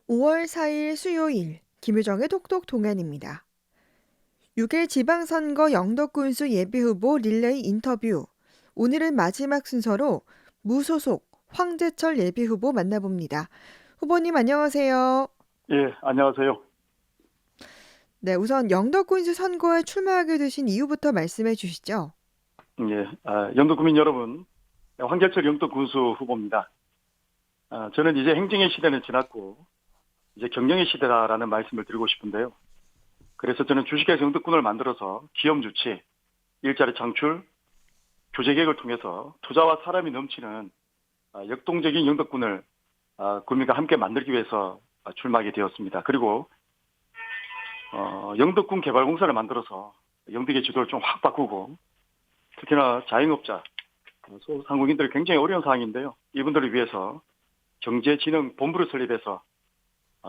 5월 4일 수요일 김유정의 톡톡 동안입니다. 6일 지방선거 영덕군수 예비후보 릴레이 인터뷰. 오늘은 마지막 순서로 무소속 황재철 예비후보 만나봅니다. 후보님 안녕하세요. 예, 안녕하세요. 네, 우선 영덕군수 선거에 출마하게 되신 이유부터 말씀해 주시죠. 예, 영도구민 여러분, 황재철 영도군수 후보입니다. 저는 이제 행정의 시대는 지났고, 이제 경영의 시대다라는 말씀을 드리고 싶은데요. 그래서 저는 주식회사 영덕군을 만들어서 기업 유치, 일자리 창출, 교제 개혁을 통해서 투자와 사람이 넘치는 역동적인 영덕군을 국민과 함께 만들기 위해서 출마하게 되었습니다. 그리고 영덕군 개발공사를 만들어서 영덕의 지도를 좀 확 바꾸고, 특히나 자영업자, 소상공인들 굉장히 어려운 상황인데요. 이분들을 위해서 경제진흥본부를 설립해서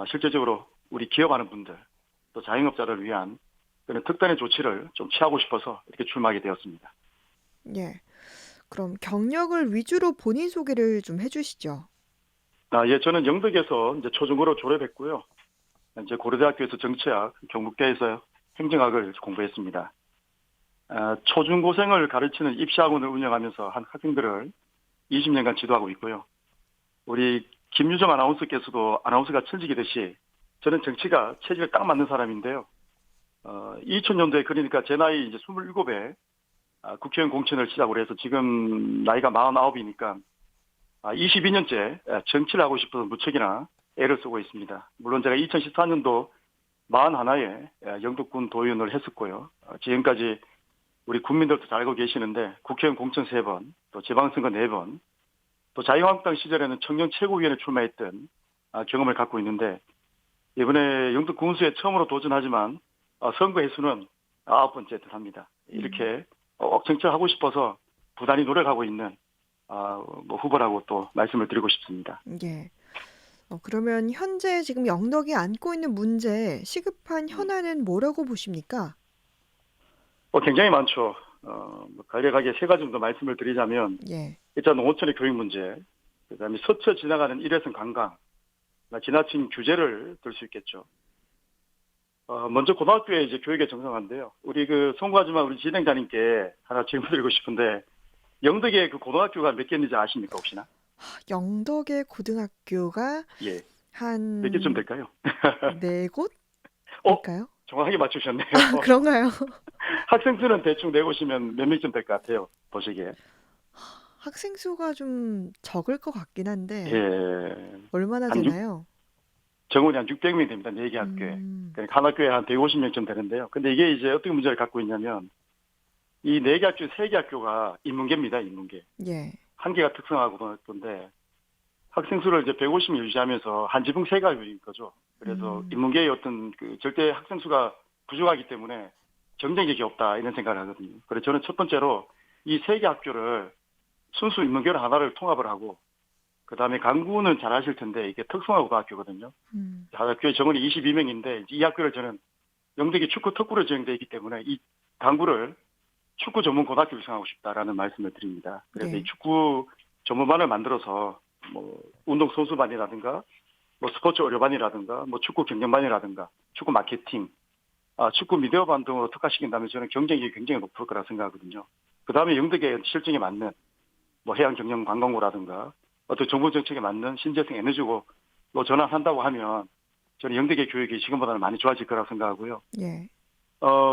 실질적으로 우리 기업하는 분들, 또 자영업자를 위한 그런 특단의 조치를 좀 취하고 싶어서 이렇게 출마하게 되었습니다. 예, 그럼 경력을 위주로 본인 소개를 좀 해주시죠. 예, 저는 영덕에서 이제 초중고로 졸업했고요. 이제 고려대학교에서 정치학, 경북대에서 행정학을 공부했습니다. 초중고생을 가르치는 입시학원을 운영하면서 한 학생들을 20년간 지도하고 있고요. 우리 김유정 아나운서께서도 아나운서가 천직이듯이 저는 정치가 체질에 딱 맞는 사람인데요. 2000년도에 그러니까 제 나이 이제 27에 국회의원 공천을 시작으로 해서 지금 나이가 49이니까 22년째 정치를 하고 싶어서 무척이나 애를 쓰고 있습니다. 물론 제가 2014년도 41에 영덕군 도의원을 했었고요. 지금까지 우리 국민들도 잘 알고 계시는데 국회의원 공천 3번, 또 지방선거 4번, 또 자유한국당 시절에는 청년 최고위원회 출마했던 경험을 갖고 있는데 이번에 영덕 군수에 처음으로 도전하지만 선거 횟수는 9번째 합니다. 이렇게 정치하고 싶어서 부단히 노력하고 있는 뭐 후보라고 또 말씀을 드리고 싶습니다. 예. 그러면 현재 지금 영덕이 안고 있는 문제, 시급한 음. 현안은 뭐라고 보십니까? 굉장히 많죠. 뭐 간략하게 3가지 정도 말씀을 드리자면 예. 일단 농어촌의 교육 문제, 그다음에 스쳐 지나가는 일회성 관광, 지나친 규제를 들 수 있겠죠. 먼저 고등학교에 이제 교육의 정상화인데요. 우리 송구하지만 우리 진행자님께 하나 질문 드리고 싶은데, 영덕에 그 고등학교가 몇 개인지 아십니까, 혹시나? 영덕의 고등학교가 예. 몇 개쯤 한 될까요? 네 어? 곳일까요? 정확하게 맞추셨네요. 그런가요? 학생 수는 대충 내보시면 몇 명쯤 될 것 같아요, 보시기에. 학생 수가 좀 적을 것 같긴 한데 예. 얼마나 한 6, 되나요? 정원이 한 600명이 됩니다, 4개 학교에. 음, 그러니까 한 학교에 한 150명쯤 되는데요. 근데 이게 이제 어떻게 문제를 갖고 있냐면, 이 4개 학교, 3개 학교가 인문계입니다, 인문계. 예. 한 개가 특성화고등학교인데, 학생 수를 이제 150명 유지하면서 한 지붕 세 가구인 거죠. 그래서 음, 인문계의 어떤 절대 학생 수가 부족하기 때문에 경쟁력이 없다 이런 생각을 하거든요. 그래서 저는 첫 번째로 이 세 개 학교를 순수 인문계로 하나를 통합을 하고 그 다음에 강구는 잘 아실 텐데 이게 특성화고등학교거든요. 음, 학교의 정원이 22명인데 이 학교를 저는 영덕이 축구 특구로 지정되어 있기 때문에 이 강구를 축구 전문 고등학교로 생각하고 싶다라는 말씀을 드립니다. 그래서 이 예. 축구 전문반을 만들어서 뭐 운동 선수반이라든가 뭐 스포츠 의료반이라든가 뭐 축구 경영반이라든가 축구 마케팅, 축구 미디어반 등으로 특화시킨다면 저는 경쟁력이 굉장히 높을 거라 생각하거든요. 그 다음에 영덕의 실정에 맞는 뭐 해양 경영 관광고라든가 어떤 정부 정책에 맞는 신재생 에너지고로 전환한다고 하면 저는 영덕의 교육이 지금보다는 많이 좋아질 거라고 생각하고요. 예.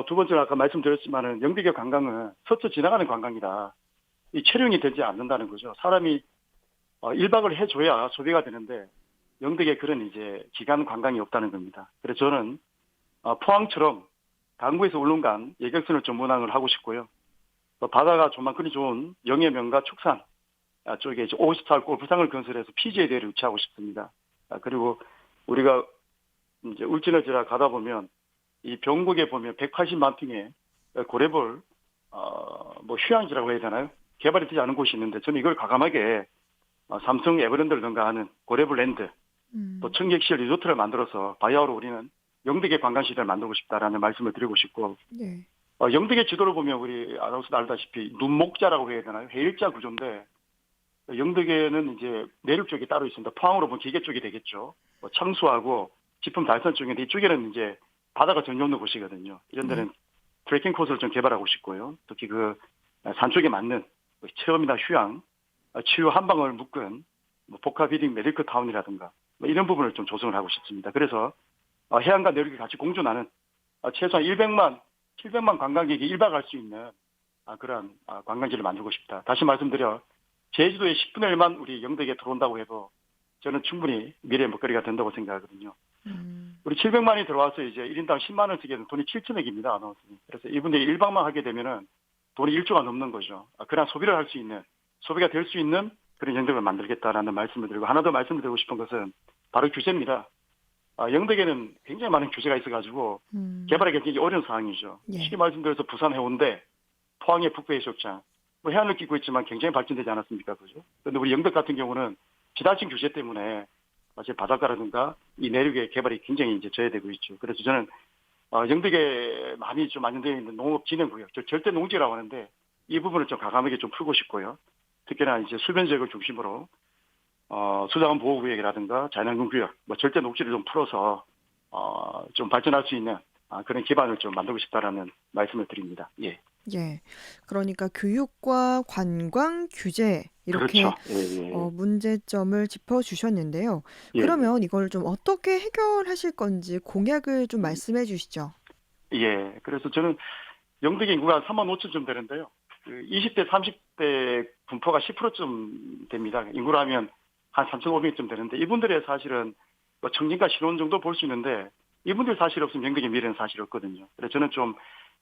두 번째는 아까 말씀드렸지만은 영덕의 관광은 스쳐 지나가는 관광이다. 이 체류이 되지 않는다는 거죠. 사람이 1박을 해줘야 소비가 되는데 영덕에 그런 이제 기간 관광이 없다는 겁니다. 그래서 저는 포항처럼 강구에서 울릉간 예격선을 전문항을 하고 싶고요. 또 바다가 조만큼이 좋은 영해면과 축산 쪽에 이제 50살 골프장을 건설해서 PGA 대회를 유치하고 싶습니다. 그리고 우리가 이제 울진을 지나 가다 보면 이 병국에 보면 180만 평의 고래볼 뭐 휴양지라고 해야 되나요? 개발이 되지 않은 곳이 있는데 저는 이걸 과감하게 삼성 에버랜드를 능가하는 고래블랜드 또 음, 청객시설 리조트를 만들어서 바야흐로 우리는 영덕의 관광시설을 만들고 싶다라는 말씀을 드리고 싶고 예. 영덕의 지도를 보면 우리 아나운서도 알다시피 눈목자라고 해야 되나요? 해일자 구조인데 영덕에는 이제 내륙 쪽이 따로 있습니다. 포항으로 보면 기계 쪽이 되겠죠. 뭐 청수하고 지품 달선 쪽인데 이쪽에는 이제 바다가 전혀 없는 곳이거든요. 이런 네. 데는 트레킹 코스를 좀 개발하고 싶고요. 특히 그 산 쪽에 맞는 체험이나 휴양, 치유 한방을 묶은 뭐 복합 힐링 메디컬 타운이라든가 뭐 이런 부분을 좀 조성을 하고 싶습니다. 그래서 해안과 내륙이 같이 공존하는 최소한 700만 관광객이 1박 할 수 있는 그런 관광지를 만들고 싶다. 다시 말씀드려 제주도의 10분의 1만 우리 영덕에 들어온다고 해도 저는 충분히 미래의 먹거리가 된다고 생각하거든요. 우리 700만이 들어와서 이제 1인당 10만 원 쓰게 되면 돈이 7천억입니다. 아나운서님. 그래서 이분들이 1박만 하게 되면은 돈이 1조가 넘는 거죠. 그런 소비를 할 수 있는, 소비가 될 수 있는 그런 영덕을 만들겠다라는 말씀을 드리고 하나 더 말씀을 드리고 싶은 것은 바로 규제입니다. 영덕에는 굉장히 많은 규제가 있어가지고 개발하기 굉장히 어려운 상황이죠. 예. 쉽게 말씀드려서 부산 해운대, 포항의 북부해수욕장, 뭐 해안을 끼고 있지만 굉장히 발전되지 않았습니까, 그죠? 그런데 우리 영덕 같은 경우는 지나친 규제 때문에 사실 바닷가라든가 이 내륙의 개발이 굉장히 이제 저해되고 있죠. 그래서 저는 영덕에 많이 좀 안정되어 있는 농업진흥구역, 절대 농지라고 하는데 이 부분을 좀 과감하게 좀 풀고 싶고요. 특히나 이제 수변 지역을 중심으로 수자원 보호구역이라든가 자연환경구역, 뭐 절대 녹지를 좀 풀어서 좀 발전할 수 있는 그런 기반을 좀 만들고 싶다라는 말씀을 드립니다. 예. 예. 그러니까 교육과 관광 규제 이렇게 그렇죠. 예, 예, 문제점을 짚어주셨는데요. 예, 예. 그러면 이걸 좀 어떻게 해결하실 건지 공약을 좀 말씀해 주시죠. 예. 그래서 저는 영덕 인구가 3만 5천쯤 되는데요. 그 20대, 30대 분포가 10%쯤 됩니다. 인구로 하면 한 3,500쯤 되는데 이분들의 사실은 뭐 청진과 신혼 정도 볼 수 있는데 이분들 사실 없으면 영덕의 미래는 사실 없거든요. 그래서 저는 좀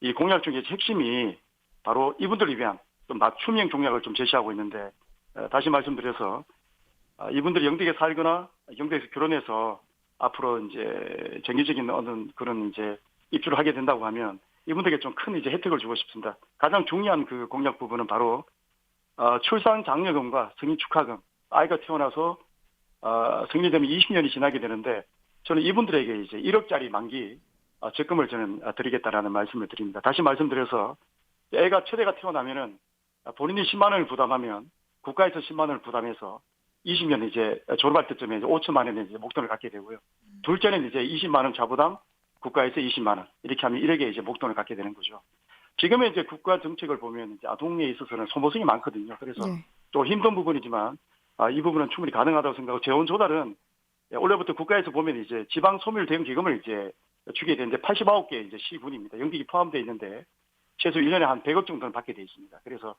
이 공약 중에 핵심이 바로 이분들을 위한 좀 맞춤형 공약을 좀 제시하고 있는데 다시 말씀드려서 이분들이 영덕에 살거나 영덕에서 결혼해서 앞으로 이제 정기적인 어떤 그런 이제 입주를 하게 된다고 하면 이분들에게 좀 큰 이제 혜택을 주고 싶습니다. 가장 중요한 그 공약 부분은 바로 출산 장려금과 승인 축하금. 아이가 태어나서 승리되면 20년이 지나게 되는데 저는 이분들에게 이제 1억짜리 만기 적금을 저는 드리겠다라는 말씀을 드립니다. 다시 말씀드려서 애가 첫애가 태어나면은 본인이 10만 원을 부담하면 국가에서 10만 원을 부담해서 20년 이제 졸업할 때쯤에 이제 5천만 원의 이제 목돈을 갖게 되고요. 둘째는 이제 20만 원 자부담, 국가에서 20만 원 이렇게 하면 1억의 이제 목돈을 갖게 되는 거죠. 지금의 이제 국가 정책을 보면 이제 아동에 있어서는 소모성이 많거든요. 그래서 예. 또 힘든 부분이지만 이 부분은 충분히 가능하다고 생각하고 재원 조달은 올해부터 국가에서 보면 이제 지방 소멸 대응 기금을 이제 주게 되는데 89개 이제 시군입니다. 영국이 포함되어 있는데 최소 1년에 한 100억 정도는 받게 되어 있습니다. 그래서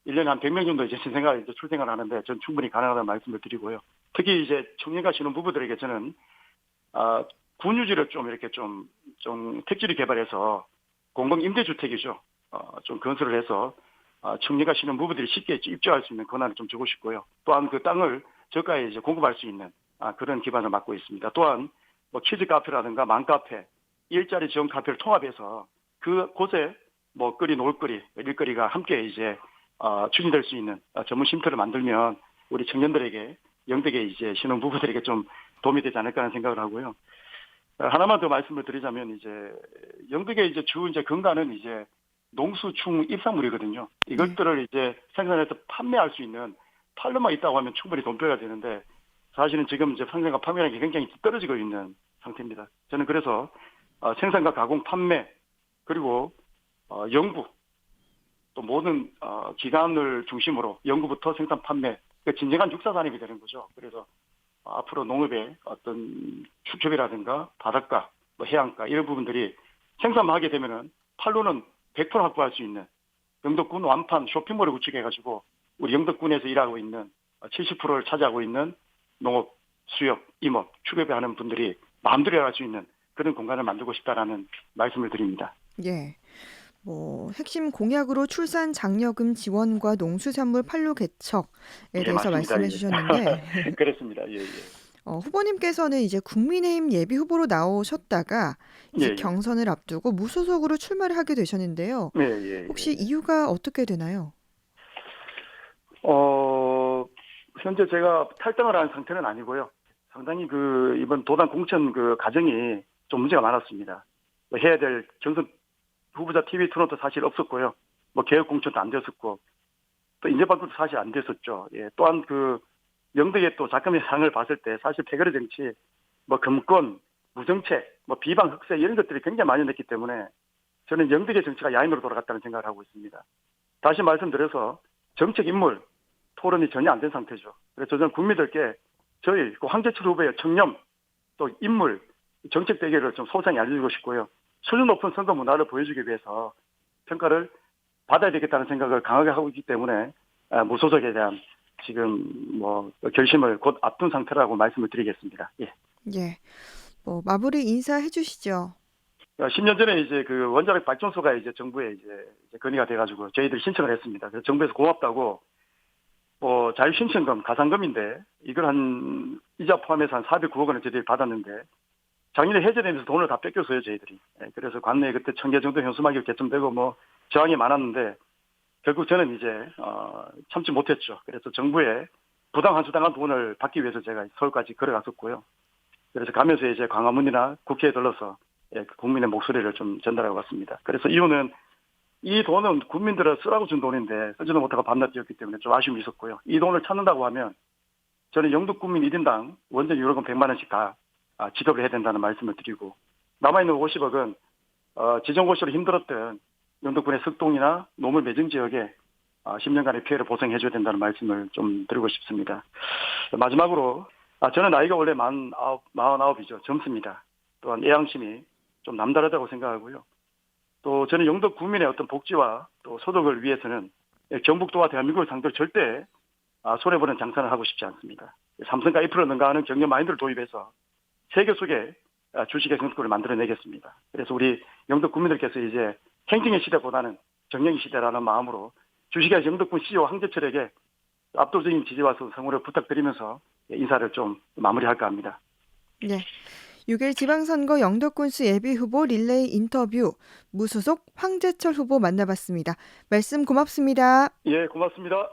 1년에 한 100명 정도 이제 신생아 이제 출생을 하는데 전 충분히 가능하다는 말씀을 드리고요. 특히 이제 청년과 신혼 부부들에게 저는 군유지를 좀 이렇게 좀 택지를 개발해서 공공 임대주택이죠. 좀 건설을 해서 청년과 신혼 부부들이 쉽게 입주할 수 있는 권한을 좀 주고 싶고요. 또한 그 땅을 저가에 이제 공급할 수 있는 그런 기반을 맡고 있습니다. 또한 뭐 키즈 카페라든가 맘카페, 일자리 지원 카페를 통합해서 그곳에 뭐 거리, 놀거리, 일거리가 함께 이제 추진될 수 있는 전문 쉼터를 만들면 우리 청년들에게 영덕의 이제 신혼 부부들에게 좀 도움이 되지 않을까 하는 생각을 하고요. 하나만 더 말씀을 드리자면 이제 영덕의 이제 주 이제 근간은 이제 농수충 입산물이거든요. 이것들을 이제 생산해서 판매할 수 있는 팔로만 있다고 하면 충분히 돈벌이가 되는데 사실은 지금 이제 생산과 판매량이 굉장히 떨어지고 있는 상태입니다. 저는 그래서 생산과 가공, 판매 그리고 연구 또 모든 기관을 중심으로 연구부터 생산, 판매 그 진정한 육사 산업이 되는 거죠. 그래서 앞으로 농업의 어떤 축협이라든가 바닷가, 뭐 해안가 이런 부분들이 생산만 하게 되면은 팔로는 100% 확보할 수 있는 영덕군 완판 쇼핑몰을 구축해가지고 우리 영덕군에서 일하고 있는 70%를 차지하고 있는 농업, 수협, 임업, 축협에 하는 분들이 마음대로 일할 수 있는 그런 공간을 만들고 싶다라는 말씀을 드립니다. 예. 뭐 핵심 공약으로 출산 장려금 지원과 농수산물 판로 개척에 예, 대해서 맞습니다. 말씀해 예. 주셨는데 그렇습니다. 예, 예. 후보님께서는 이제 국민의힘 예비 후보로 나오셨다가 예, 이제 예. 경선을 앞두고 무소속으로 출마를 하게 되셨는데요. 예, 예, 혹시 예. 이유가 어떻게 되나요? 현재 제가 탈당을 한 상태는 아니고요. 상당히 이번 도당 공천 과정이 좀 문제가 많았습니다. 뭐 해야 될 경선 후보자 TV 토론도 사실 없었고요. 뭐 개혁 공천도 안 됐었고, 또 인재발굴도 사실 안 됐었죠. 예, 또한 그 영덕의 또 작금의 상을 봤을 때 사실 패거리 정치, 뭐 금권, 무정책, 뭐 비방 흑세 이런 것들이 굉장히 많이 냈기 때문에 저는 영덕의 정치가 야인으로 돌아갔다는 생각을 하고 있습니다. 다시 말씀드려서 정책 인물 토론이 전혀 안 된 상태죠. 그래서 저는 국민들께 저희 그 황재철 후보의 청렴 또 인물 정책 대결을 좀 소상히 알려주고 싶고요. 수준 높은 선거 문화를 보여주기 위해서 평가를 받아야 되겠다는 생각을 강하게 하고 있기 때문에 무소속에 대한 지금 뭐 결심을 곧 앞둔 상태라고 말씀을 드리겠습니다. 예. 예. 뭐 마무리 인사해 주시죠. 10년 전에 이제 그 원자력 발전소가 이제 정부에 이제 건의가 돼가지고 저희들이 신청을 했습니다. 그래서 정부에서 고맙다고 뭐 자유신청금 가산금인데 이걸 한 이자 포함해서 한 409억 원을 저희들이 받았는데 작년에 해제되면서 돈을 다 뺏겼어요 저희들이. 예, 그래서 관내에 그때 1,000개 정도 현수막이 개점되고 뭐 저항이 많았는데 결국 저는 이제 참지 못했죠. 그래서 정부에 부당한수당한 돈을 받기 위해서 제가 서울까지 걸어갔었고요. 그래서 가면서 이제 광화문이나 국회에 들러서 예, 국민의 목소리를 좀 전달하고 왔습니다. 그래서 이유는 이 돈은 국민들을 쓰라고 준 돈인데 쓰지도 못하고 밤낮 뛰었기 때문에 좀 아쉬움이 있었고요. 이 돈을 찾는다고 하면 저는 영덕 국민 1인당 원전 유로금 100만 원씩 다 지급을 해야 된다는 말씀을 드리고 남아있는 50억은 지정고시로 힘들었던 영덕군의 석동이나 노물 매정 지역에 10년간의 피해를 보상해줘야 된다는 말씀을 좀 드리고 싶습니다. 마지막으로 저는 나이가 원래 49이죠. 젊습니다. 또한 애양심이 좀 남다르다고 생각하고요. 또 저는 영덕 국민의 어떤 복지와 또 소득을 위해서는 경북도와 대한민국을 상대로 절대 손해보는 장사는 하고 싶지 않습니다. 삼성과 애플을 능가하는 경영 마인드를 도입해서 세계 속에 주식의 성과를 만들어내겠습니다. 그래서 우리 영덕 국민들께서 이제 행정의 시대보다는 정령의 시대라는 마음으로 주식의 영덕군 CEO 황재철에게 압도적인 지지와 성원을 부탁드리면서 인사를 좀 마무리할까 합니다. 네. 6일 지방선거 영덕군수 예비후보 릴레이 인터뷰 무소속 황재철 후보 만나봤습니다. 말씀 고맙습니다. 예, 고맙습니다.